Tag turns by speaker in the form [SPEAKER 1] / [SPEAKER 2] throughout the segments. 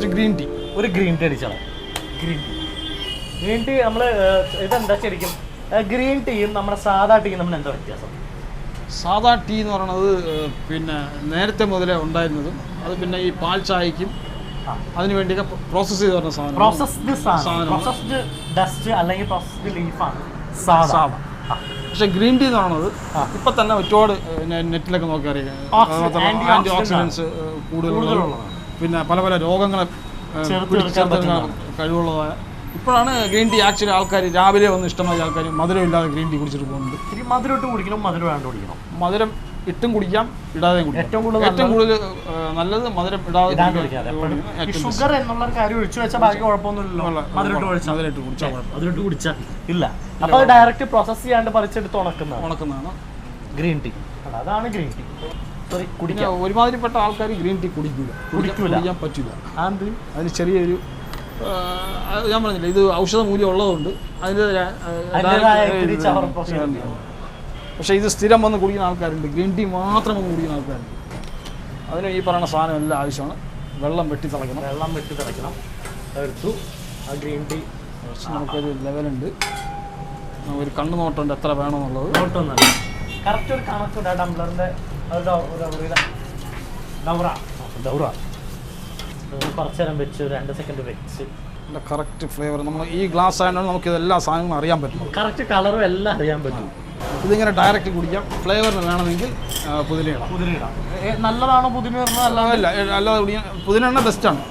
[SPEAKER 1] Just green tea.
[SPEAKER 2] ഒരു green tea അടിച്ചാൽ green tea നമ്മൾ ഇതെന്താ ശരിക്കും ഗ്രീൻ ടീയും നമ്മുടെ സാധാ ടീയും നമ്മൾ എന്താ വ്യത്യാസം?
[SPEAKER 1] സാധാ ടീ എന്ന് പറയുന്നത് പിന്നെ നേരത്തെ മുതലേ ഉണ്ടായിരുന്നതും അത് പിന്നെ ഈ പാൽ ചായക്കും അതിന് വേണ്ടിയൊക്കെ പ്രോസസ്സ് ചെയ്ത് വരുന്ന സാധനം.
[SPEAKER 2] പ്രോസസ്ഡ് ഡസ്റ്റ് അല്ലെങ്കിൽ പ്രോസസ്ഡ് ലീഫാണ് സാധാ.
[SPEAKER 1] പക്ഷേ ഗ്രീൻ ടീ എന്ന് പറയുന്നത് ഇപ്പം തന്നെ ഒരുപാട് നെറ്റിലൊക്കെ നോക്കി അറിയാം, ആൻറ്റി ഓക്സിഡൻസ് കൂടുതലുള്ള പിന്നെ പല പല രോഗങ്ങളെ പിടിച്ചെടുക്കാൻ കഴിവുള്ളതായ. ഇപ്പോഴാണ് ഗ്രീൻ ടീ ആക്ച്വലി ആൾക്കാർ രാവിലെ വന്ന് ഇഷ്ടമായ ആൾക്കാർ മധുരം ഇല്ലാതെ ഗ്രീൻ ടീ കുടിച്ചിട്ട് പോകുന്നുണ്ട്.
[SPEAKER 2] മധുരം ഇട്ട് കുടിക്കണം, മധുരം വേണ്ട കുടിക്കണം.
[SPEAKER 1] മധുരം ഇട്ടും കുടിക്കാം, ഇടാതെയും കുടിക്കാം. ഏറ്റവും കൂടുതൽ നല്ലത് മധുരം ഇടാതെ.
[SPEAKER 2] ഷുഗർ എന്നുള്ള കാര്യം ഒഴിച്ചു വെച്ചാൽ ബാക്കി കുഴപ്പമൊന്നുമില്ലല്ലോ. മധുരം കുടിച്ചാൽ ഇല്ല. അപ്പൊ ഡയറക്റ്റ് പ്രോസസ് ചെയ്യാണ്ട് പറിച്ചെടുത്ത് ഉണക്കുന്നതാണ് ഗ്രീൻ ടീ. അതാണ് ഗ്രീൻ ടീ. കുടിക്കാൻ
[SPEAKER 1] ഒരുമാതിരിപ്പെട്ട ആൾക്കാർ ഗ്രീൻ ടീ കുടിക്കാൻ പറ്റില്ല. അതിന് ചെറിയൊരു ഞാൻ പറഞ്ഞില്ല, ഇത് ഔഷധ മൂല്യം ഉള്ളതുകൊണ്ട് പക്ഷേ ഇത് സ്ഥിരം വന്ന് കുടിക്കുന്ന ആൾക്കാരുണ്ട്, ഗ്രീൻ ടീ മാത്രം വന്ന് കുടിക്കുന്ന ആൾക്കാരുണ്ട്. അതിന് ഈ പറയുന്ന സാധനം എല്ലാം ആവശ്യമാണ്. വെള്ളം വെട്ടി തിളയ്ക്കണം. എടുത്തു ആ ഗ്രീൻ ടീ. നമുക്കൊരു ലെവലുണ്ട്, നമുക്കൊരു കണ്ണു നോട്ടമുണ്ട് എത്ര വേണമെന്നുള്ളത്. നോട്ടൊന്നല്ല, കറക്റ്റ് ഒരു കണക്കുണ്ട്. ആ ടംബ്ലറിൻ്റെ
[SPEAKER 2] കുറച്ച് നേരം വെച്ച് 2 സെക്കൻഡ് വെച്ച്
[SPEAKER 1] കറക്റ്റ് ഫ്ലേവർ. നമ്മൾ ഈ ഗ്ലാസ് ആയതുകൊണ്ട് നമുക്ക് ഇതെല്ലാ സാധനങ്ങളും അറിയാൻ പറ്റും,
[SPEAKER 2] കറക്റ്റ് കളറും എല്ലാം അറിയാൻ പറ്റും.
[SPEAKER 1] ഇതിങ്ങനെ ഡയറക്റ്റ് കുടിക്കാം. ഫ്ലേവറിന് വേണമെങ്കിൽ പുതിന
[SPEAKER 2] നല്ലതാണോ പുതിന?
[SPEAKER 1] അല്ലാതെ കുടിക്കാൻ പുതിന ബെസ്റ്റാണ്.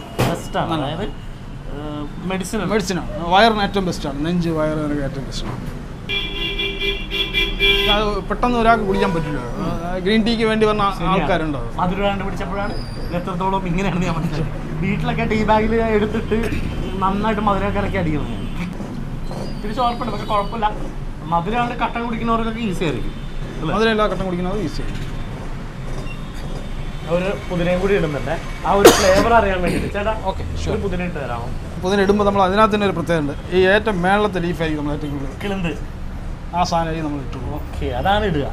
[SPEAKER 2] അതായത്
[SPEAKER 1] മെഡിസിനാണ്, വയറിന് ഏറ്റവും ബെസ്റ്റാണ്. നെഞ്ച് വയറിനൊക്കെ ഏറ്റവും ബെസ്റ്റാണ്. പെട്ടെന്ന് ഒരാൾക്ക് കുടിക്കാൻ പറ്റില്ല. ഗ്രീൻ ടീക്ക് വേണ്ടി പറഞ്ഞ ആൾക്കാരുണ്ടോ?
[SPEAKER 2] മധുരം കണ്ടുപിടിച്ചപ്പോഴാണ് എത്രത്തോളം ഇങ്ങനെയാണെന്ന് ഞാൻ മനസ്സിലായി. വീട്ടിലൊക്കെ ടീ ബാഗിൽ എടുത്തിട്ട് നന്നായിട്ട് മധുരം കലക്കി അടിക്കുന്നത് തിരിച്ച് ഓർപ്പുണ്ട്. പക്ഷെ കുഴപ്പമില്ല, മധുരമാണ് കട്ടൻ കുടിക്കുന്നവർക്കൊക്കെ ഈസി ആയിരിക്കും.
[SPEAKER 1] മധുരം എല്ലാ കട്ടൻ കുടിക്കുന്നത് ഈസി.
[SPEAKER 2] ഒരു പുതിനയും കൂടി ഇടുന്നുണ്ട്, ആ ഒരു ഫ്ലേവർ അറിയാൻ വേണ്ടിയിട്ട്. ചേട്ടാ
[SPEAKER 1] ഓക്കെ,
[SPEAKER 2] പുതിന ഇട്ട് തരാമോ?
[SPEAKER 1] പുതിന ഇടുമ്പോൾ നമ്മൾ അതിനകത്ത് തന്നെ ഒരു പ്രത്യേകത ഉണ്ട്. ഈ ഏറ്റവും മേളത്തെ ലീഫായിരിക്കും നമ്മൾ ഏറ്റവും കൂടുതൽ
[SPEAKER 2] കിളിന്ത്
[SPEAKER 1] ആ സാധനം നമ്മൾ ഇട്ടു.
[SPEAKER 2] ഓക്കെ, അതാണ് ഇടുക.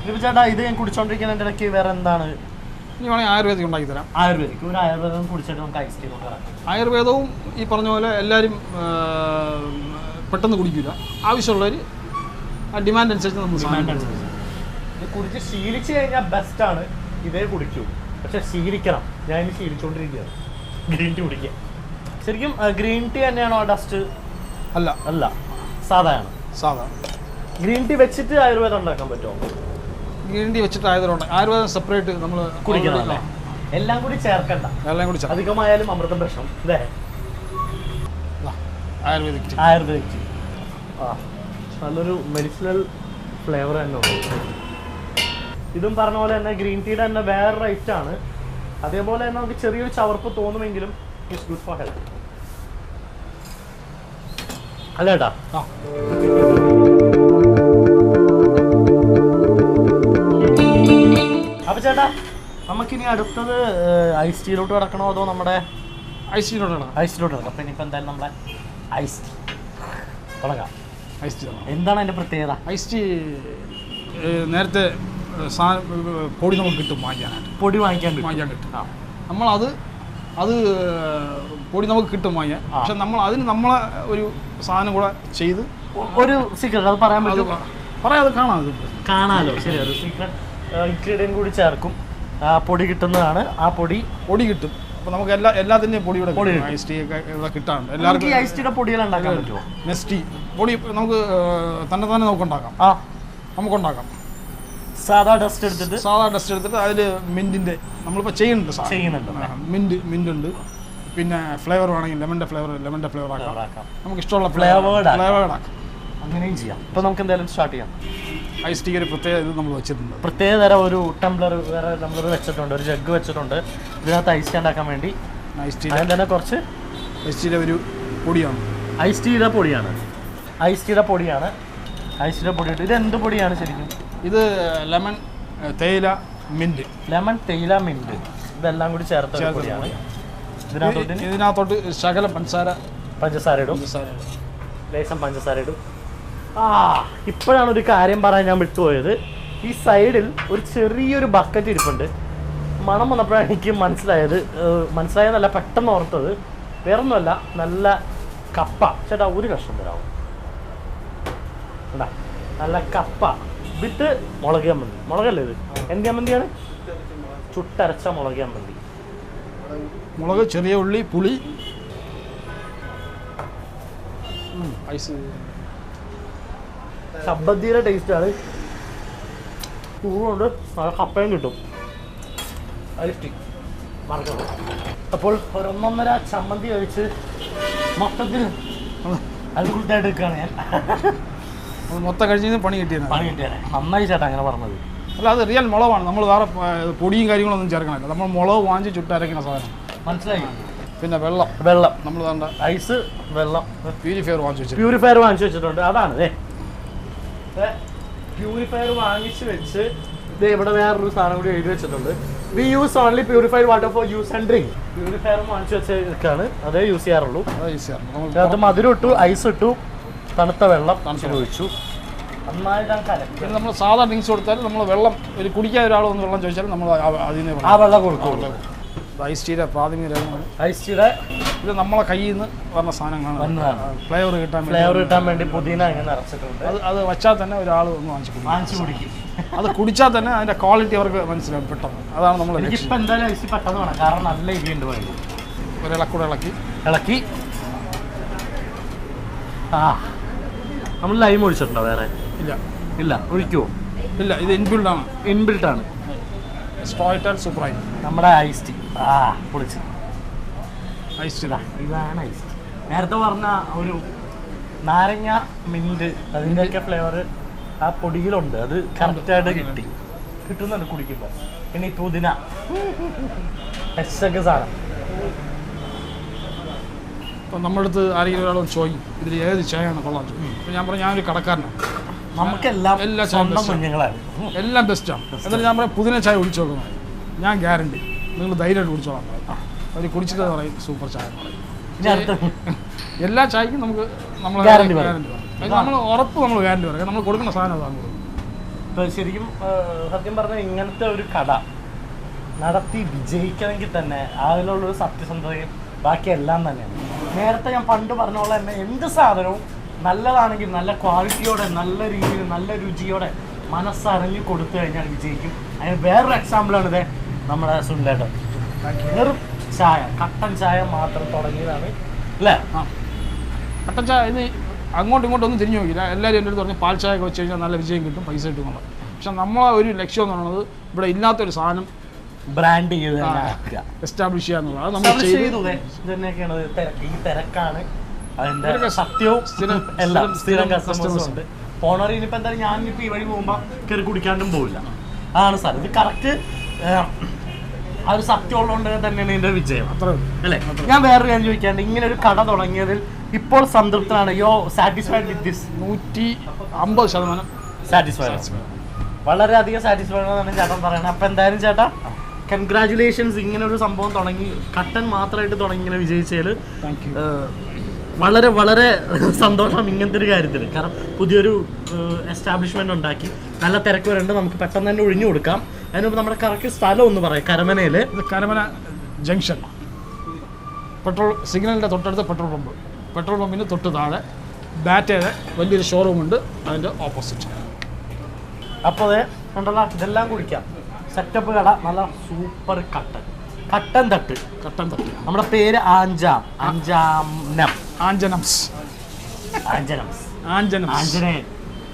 [SPEAKER 2] ഇതിപ്പോൾ ചേട്ടാ ഇത് ഞാൻ കുടിച്ചോണ്ടിരിക്കുന്നതിൻ്റെ ഇടയ്ക്ക് വേറെ എന്താണ്?
[SPEAKER 1] ഇനി വേണമെങ്കിൽ ആയുർവേദിക് ഉണ്ടാക്കി തരാം.
[SPEAKER 2] ആയുർവേദിക് ഒരു ആയുർവേദം കുടിച്ചിട്ട് നമുക്ക് ഐസ് ടീ കൊണ്ടുവരാം.
[SPEAKER 1] ആയുർവേദവും ഈ പറഞ്ഞ പോലെ എല്ലാവരും പെട്ടെന്ന് കുടിക്കില്ല. ആവശ്യമുള്ളവർ ആ ഡിമാൻഡ് അനുസരിച്ച് നമ്മൾ
[SPEAKER 2] ഇത് കുടിച്ച് ശീലിച്ച് കഴിഞ്ഞാൽ ബെസ്റ്റാണ്. ഇതേ കുടിക്കൂ, പക്ഷെ ശീലിക്കണം. ഞാൻ ഇനി ശീലിച്ചുകൊണ്ടിരിക്കുകയാണ് ഗ്രീൻ ടീ കുടിക്കുക. ശരിക്കും ഗ്രീൻ ടീ തന്നെയാണോ ഡസ്റ്റ്? അല്ല, സാധാരണ. ഗ്രീൻ ടീ വെച്ചിട്ട് ആയുർവേദം ഉണ്ടാക്കാൻ പറ്റുമോ?
[SPEAKER 1] ഗ്രീൻ ടീ വെച്ചിട്ട് ആയുർവേദം സെപ്പറേറ്റ് നമ്മൾ
[SPEAKER 2] കുടിക്കണം. എല്ലാം കൂടി ചേർക്കണ്ട, അധികമായാലും അമൃതം പ്രശ്നം. അല്ലേ? ആയുർവേദിക് നല്ലൊരു മെഡിസിനൽ ഫ്ലേവർ തന്നെ ഉണ്ട്. ഇതും പറഞ്ഞ പോലെ തന്നെ ഗ്രീൻ ടീയുടെ തന്നെ വേറെ റൈറ്റ് ആണ്. അതേപോലെ തന്നെ നമുക്ക് ചെറിയൊരു ചവർപ്പ് തോന്നുമെങ്കിലും ഇറ്റ്സ് ഗുഡ് ഫോർ ഹെൽത്ത്. അല്ല ചേട്ടാ, അപ്പൊ ചേട്ടാ നമുക്കിനി അടുത്തത് ഐസ് ടീയിലോട്ട് കിടക്കണോ അതോ നമ്മുടെ
[SPEAKER 1] ഐസ് ടീയിലോട്ട്
[SPEAKER 2] കിടക്കാം? അപ്പൊ ഇനിയിപ്പോൾ എന്തായാലും നമ്മളെ ഐസ് ടീ തുടങ്ങാം.
[SPEAKER 1] ഐസ് ടീ
[SPEAKER 2] എന്താണ് അതിന്റെ പ്രത്യേകത?
[SPEAKER 1] ഐസ് ടീ നേരത്തെ പൊടി നമുക്ക് കിട്ടും,
[SPEAKER 2] പൊടി വാങ്ങിക്കാൻ
[SPEAKER 1] കിട്ടും. നമ്മളത് പൊടി നമുക്ക് കിട്ടും വാങ്ങിയാൽ. പക്ഷെ നമ്മൾ അതിന് നമ്മളെ ഒരു സാധനം കൂടെ ചെയ്ത്
[SPEAKER 2] ഒരു സീക്രട്ട് അത് പറയാൻ പറ്റും?
[SPEAKER 1] പറയാതെ കാണാമല്ലോ. ശരി,
[SPEAKER 2] ഒരു സീക്രട്ട് ഇൻഗ്രീഡിയൻറ്റ് കൂടി ചേർക്കും. പൊടി കിട്ടുന്നതാണ്. ആ പൊടി
[SPEAKER 1] കിട്ടും. അപ്പോൾ നമുക്ക് എല്ലാത്തിൻ്റെയും പൊടി ഐസ് ടീ ഒക്കെ ഇവിടെ കിട്ടാറുണ്ട്. എല്ലാവർക്കും
[SPEAKER 2] ഐസ് ടീയുടെ പൊടികൾ ഉണ്ടാക്കാൻ പറ്റുമോ?
[SPEAKER 1] നെസ്റ്റി പൊടി നമുക്ക് തന്നെ നമുക്ക് ഉണ്ടാക്കാം. നമുക്കുണ്ടാക്കാം.
[SPEAKER 2] സാധാ ഡസ്റ്റ് എടുത്തിട്ട്
[SPEAKER 1] അതിൽ മിൻറ്റിൻ്റെ നമ്മളിപ്പോൾ ചെയ്യുന്നുണ്ട്. മിൻറ്റ് ഉണ്ട്. പിന്നെ ഫ്ലേവർ വേണമെങ്കിൽ ലെമൻ്റെ ഫ്ലേവർ ആക്കാം. നമുക്ക് ഇഷ്ടമുള്ള ഫ്ലേവേർഡ് ആക്കാം.
[SPEAKER 2] അങ്ങനെയും ചെയ്യാം. ഇപ്പോൾ നമുക്ക് എന്തായാലും സ്റ്റാർട്ട് ചെയ്യാം.
[SPEAKER 1] ഐസ് ടീ ഒരു പ്രത്യേക ഇത് നമ്മൾ വെച്ചിട്ടുണ്ട്.
[SPEAKER 2] പ്രത്യേക തരം ഒരു ടംബ്ലർ വെച്ചിട്ടുണ്ട്, ഒരു ജഗ് വെച്ചിട്ടുണ്ട്. ഇതിനകത്ത് ഐസ് ടീ ഉണ്ടാക്കാൻ വേണ്ടി ഐസ് ടീ തന്നെ കുറച്ച്
[SPEAKER 1] ഐസ് ടീയുടെ ഒരു പൊടിയാണ്.
[SPEAKER 2] ഐസ് ടീയുടെ പൊടി ഇട്ട്. ഇത് എന്ത് പൊടിയാണ് ശരിക്കും?
[SPEAKER 1] ഇത് ലെമൺ, തേയില, മിൻറ്റ്.
[SPEAKER 2] ഇതെല്ലാം കൂടി ചേർത്ത പൊടിയാണ്.
[SPEAKER 1] ഇതിനകത്തോട്ട് ശകലം പഞ്ചസാര ഇടും.
[SPEAKER 2] ലേശം പഞ്ചസാര ഇടും. ഇപ്പോഴാണ് ഒരു കാര്യം പറയാൻ ഞാൻ വിട്ടുപോയത്. ഈ സൈഡിൽ ഒരു ചെറിയൊരു ബക്കറ്റ് ഇരിപ്പുണ്ട്. മണം വന്നപ്പോഴാണ് എനിക്ക് മനസ്സിലായതല്ല പെട്ടെന്ന് ഓർത്തത്. വേറൊന്നുമല്ല, നല്ല കപ്പ. ചേട്ടാ ഒരു കഷ്ണം തരാമോ? നല്ല കപ്പ വിത്ത് മുളക് ചമ്മന്തി. മുളകല്ലേ ഇത്? എന്ത് ചമ്മന്തിയാണ്? ചുട്ടരച്ച മുളക് ചമ്മന്തി.
[SPEAKER 1] മുളക്, ചെറിയ ഉള്ളി, പുളി, ഐസ്.
[SPEAKER 2] ചമ്മന്തിയുടെ ടേസ്റ്റാണ്. ചൂടുണ്ട്, നല്ല കപ്പയും കിട്ടും. മറക്കണ്ട. അപ്പോൾ ഒരൊന്നൊന്നര ചമ്മന്തി കഴിച്ച് മൊത്തത്തിൽ അത്ഭുതമായിട്ട് എടുക്കുകയാണ് ഞാൻ.
[SPEAKER 1] മൊത്തം കഴിഞ്ഞ് പണി കിട്ടിയത്.
[SPEAKER 2] നന്നായി ചേട്ടാ അങ്ങനെ പറഞ്ഞത്.
[SPEAKER 1] അല്ല, അത് റിയൽ മുളകാണ്. നമ്മൾ വേറെ പൊടിയും കാര്യങ്ങളൊന്നും ചേർക്കണമല്ല. നമ്മൾ മുളക് വാങ്ങിച്ച് ചുട്ടരയ്ക്കുന്ന സാധനം.
[SPEAKER 2] മനസ്സിലായി.
[SPEAKER 1] പിന്നെ വെള്ളം നമ്മൾ വേണ്ട
[SPEAKER 2] ഐസ്, വെള്ളം,
[SPEAKER 1] പ്യൂരിഫയർ വാങ്ങിച്ചു
[SPEAKER 2] വെച്ചിട്ടുണ്ട്. അതാണ് പ്യൂരിഫയർ വാങ്ങിച്ച് വെച്ച് ഇവിടെ വേറൊരു സാധനം കൂടി എഴുതി വെച്ചിട്ടുണ്ട്. We use only purified water for use and drink. Purifier വാങ്ങിച്ചു വെച്ചാണ് അതേ യൂസ് ചെയ്യാറുള്ളൂ. അത് മധുരം ഇട്ടു, ഐസ് ഇട്ടു, തണുത്ത വെള്ളം ഒഴിച്ചു.
[SPEAKER 1] പിന്നെ നമ്മൾ സാധാ ഡ്രിങ്ക്സ് കൊടുത്താലും നമ്മൾ വെള്ളം ഒരു കുടിക്കാൻ ഒരാൾ ഒന്ന് വെള്ളം ചോദിച്ചാലും നമ്മൾ അതിന്
[SPEAKER 2] ആ വെള്ളം കൊടുക്കുള്ളൂ.
[SPEAKER 1] ഐസ് ടീയുടെ പ്രാഥമിക രേഖമാണ്.
[SPEAKER 2] ഐസ് ടീയുടെ
[SPEAKER 1] ഇത് നമ്മളെ കയ്യിൽ നിന്ന് പറഞ്ഞ സാധനങ്ങളാണ്. ഫ്ലേവർ
[SPEAKER 2] കിട്ടാൻ വേണ്ടി പുതിന അങ്ങനെ നിറച്ചിട്ടുണ്ട്.
[SPEAKER 1] അത് വച്ചാൽ തന്നെ ഒരാൾ ഒന്ന് വാങ്ങിച്ചു കുടിക്കും. അത് കുടിച്ചാൽ തന്നെ അതിന്റെ ക്വാളിറ്റി അവർക്ക് മനസ്സിലാവും പെട്ടെന്ന്. അതാണ് നമ്മൾ
[SPEAKER 2] ഇപ്പം എന്തായാലും ഐസ് പെട്ടെന്ന് വേണം, കാരണം നല്ല ഇരിയുണ്ട് വേണ്ടി.
[SPEAKER 1] ഒരു ഇളക്കൂടെ ഇളക്കി
[SPEAKER 2] നമ്മൾ ലൈം ഒഴിച്ചിട്ടുണ്ടോ? വേറെ ഇല്ല ഒഴിക്കുമോ?
[SPEAKER 1] ഇല്ല, ഇത്
[SPEAKER 2] ഇൻബിൽട്ട് ആണ്.
[SPEAKER 1] സൂപ്പറായി
[SPEAKER 2] നമ്മുടെ ഐസ് ടീ. പൊളിച്ച്
[SPEAKER 1] ഐസ് ടീ
[SPEAKER 2] ഇതാണ് ഐസ് ടീ. നേരത്തെ പറഞ്ഞ ഒരു നാരങ്ങ, മിന്റ്, അതിൻ്റെയൊക്കെ ഫ്ലേവർ ആ പൊടിയിലുണ്ട്. അത് കറക്റ്റായിട്ട് കിട്ടുന്നുണ്ട് കുടിക്കുമ്പോൾ. പിന്നെ ഈ പുതിന ഫ്രഷൊക്കെ സാധനം.
[SPEAKER 1] ഇപ്പം നമ്മുടെ അടുത്ത് ആരെങ്കിലും ഒരാൾ ചോദിക്കും ഇതിൽ ഏത് ചായയാണ് കൊള്ളാൻ ചോദിക്കും. അപ്പം ഞാൻ പറഞ്ഞു ഞാനൊരു കടക്കാരനാണ്,
[SPEAKER 2] നമുക്കെല്ലാം
[SPEAKER 1] എല്ലാ എല്ലാം ബെസ്റ്റാണ്. എന്നിട്ട് ഞാൻ പറയാം പുതിന ചായ കുടിച്ചു നോക്കുന്നത്, ഞാൻ ഗ്യാരണ്ടി, നിങ്ങൾ ധൈര്യമായിട്ട് കുടിച്ചോളാം. അവർ കുടിച്ചിട്ട് പറയും സൂപ്പർ ചായ എന്ന് പറയും. എല്ലാ ചായക്കും നമ്മൾ ഗ്യാരണ്ടി പറയും. നമ്മൾ ഉറപ്പ് നമ്മൾ ഗ്യാരണ്ടി പറയും. നമ്മൾ കൊടുക്കുന്ന സാധനം അതാണ്.
[SPEAKER 2] ഇപ്പം ശരിക്കും സത്യം പറഞ്ഞാൽ ഇങ്ങനത്തെ ഒരു കട നടത്തി വിജയിക്കണമെങ്കിൽ തന്നെ അതിലുള്ളൊരു സത്യസന്ധതയും ബാക്കിയെല്ലാം തന്നെയാണ്. നേരത്തെ ഞാൻ പണ്ട് പറഞ്ഞ പോലെ തന്നെ എന്ത് സാധനവും നല്ലതാണെങ്കിൽ നല്ല ക്വാളിറ്റിയോടെ, നല്ല രീതിയിൽ, നല്ല രുചിയോടെ മനസ്സറിഞ്ഞ് കൊടുത്തു കഴിഞ്ഞാൽ വിജയിക്കും. അതിന് വേറൊരു എക്സാമ്പിളാണ് ഇത് നമ്മുടെ സുനിലേട്ടൻ. വെറും ചായ, കട്ടൻ ചായ മാത്രം തുടങ്ങിയതാണ് അല്ലേ?
[SPEAKER 1] കട്ടൻ ചായ ഇത് അങ്ങോട്ടും ഇങ്ങോട്ടും ഒന്നും തിരിഞ്ഞു നോക്കില്ല. എല്ലാവരും എൻ്റെ അടുത്ത് പറഞ്ഞ് പാൽ ചായ ഒക്കെ വെച്ച് കഴിഞ്ഞാൽ നല്ല വിജയം കിട്ടും, പൈസ കിട്ടും എന്നുള്ളത്. പക്ഷെ നമ്മളെ ഒരു ലക്ഷ്യം എന്ന് പറയുന്നത് ഇവിടെ ഇല്ലാത്തൊരു സാധനം
[SPEAKER 2] ബ്രാൻഡ് ചെയ്ത്
[SPEAKER 1] എസ്റ്റാബ്ലിഷ് ചെയ്യുക എന്നുള്ളത്. അത്
[SPEAKER 2] നമ്മൾ ഇതന്നെയൊക്കെയാണ്. ഈ തിരക്കാണ് അതിന്റെ സത്യവും എല്ലാം. സ്ഥിരം കസ്റ്റമേഴ്സും ഉണ്ട്. പോണവർ ഇനിയിപ്പോൾ എന്തായാലും ഞാനിപ്പോൾ ഈ വഴി പോകുമ്പോൾ കയറി കുടിക്കാണ്ടും പോവില്ല. അതാണ് സാർ, ഇത് കറക്റ്റ് ആ ഒരു സത്യം ഉള്ളതുകൊണ്ട് തന്നെയാണ് ഇതിന്റെ വിജയം അല്ലേ? ഞാൻ വേറൊരു കാര്യം ചോദിക്കാണ്ട്, ഇങ്ങനെ ഒരു കട തുടങ്ങിയതിൽ ഇപ്പോൾ സംതൃപ്തനാണ്? യോ സാറ്റിസ്ഫൈഡ് വിത്ത് ദിസ്?
[SPEAKER 1] 150%
[SPEAKER 2] സാറ്റിസ്ഫൈഡ്. വളരെയധികം സാറ്റിസ്ഫൈഡ് ആണെന്നാണ് ചേട്ടൻ പറയുന്നത്. അപ്പം എന്തായാലും ചേട്ടാ കൺഗ്രാറ്റുലേഷൻസ്. ഇങ്ങനെ ഒരു സംഭവം തുടങ്ങി, കട്ടൻ മാത്രമായിട്ട് തുടങ്ങി ഇങ്ങനെ വിജയിച്ചതിൽ വളരെ വളരെ സന്തോഷം ഇങ്ങനത്തെ ഒരു കാര്യത്തിൽ. കാരണം പുതിയൊരു എസ്റ്റാബ്ലിഷ്മെന്റ് ഉണ്ടാക്കി നല്ല തിരക്ക് വരുന്നുണ്ട്. നമുക്ക് പെട്ടെന്ന് തന്നെ ഒഴിഞ്ഞു കൊടുക്കാം. അതിനുമുമ്പ് നമ്മുടെ കറക്റ്റ് സ്ഥലം ഒന്ന് പറയാം. കരമനയിൽ
[SPEAKER 1] കരമന ജംഗ്ഷൻ, പെട്രോൾ സിഗ്നലിൻ്റെ തൊട്ടടുത്ത് പെട്രോൾ പമ്പിന് തൊട്ട് താഴെ ബാറ്റയുടെ വലിയൊരു ഷോറൂമുണ്ട്, അതിൻ്റെ ഓപ്പോസിറ്റ്.
[SPEAKER 2] അപ്പോൾ ഉണ്ടല്ലോ ഇതെല്ലാം കുടിക്കാം. സെറ്റപ്പ് കട, നല്ല സൂപ്പർ കട്ടൻ തട്ട്. നമ്മുടെ പേര് ആഞ്ജനേയൻ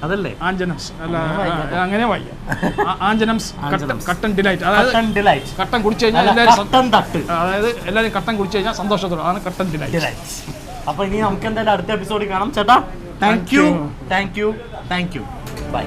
[SPEAKER 2] അതല്ലേ?
[SPEAKER 1] ആഞ്ജനംസ് അല്ല, അങ്ങനെ വയ്യ. ആഞ്ജനംസ് കട്ടൻ ഡിലൈറ്റ്. അതായത് കട്ടൻ കുടിച്ചു കഴിഞ്ഞാൽ അതായത് എല്ലാവരും കട്ടൻ കുടിച്ചു കഴിഞ്ഞാൽ സന്തോഷത്തോടെ, അതാണ് കട്ടൻ ഡിലൈറ്റ്.
[SPEAKER 2] അപ്പൊ ഇനി നമുക്ക് എന്തായാലും അടുത്ത എപ്പിസോഡിൽ കാണാം ചേട്ടാ. Thank you. ബൈ.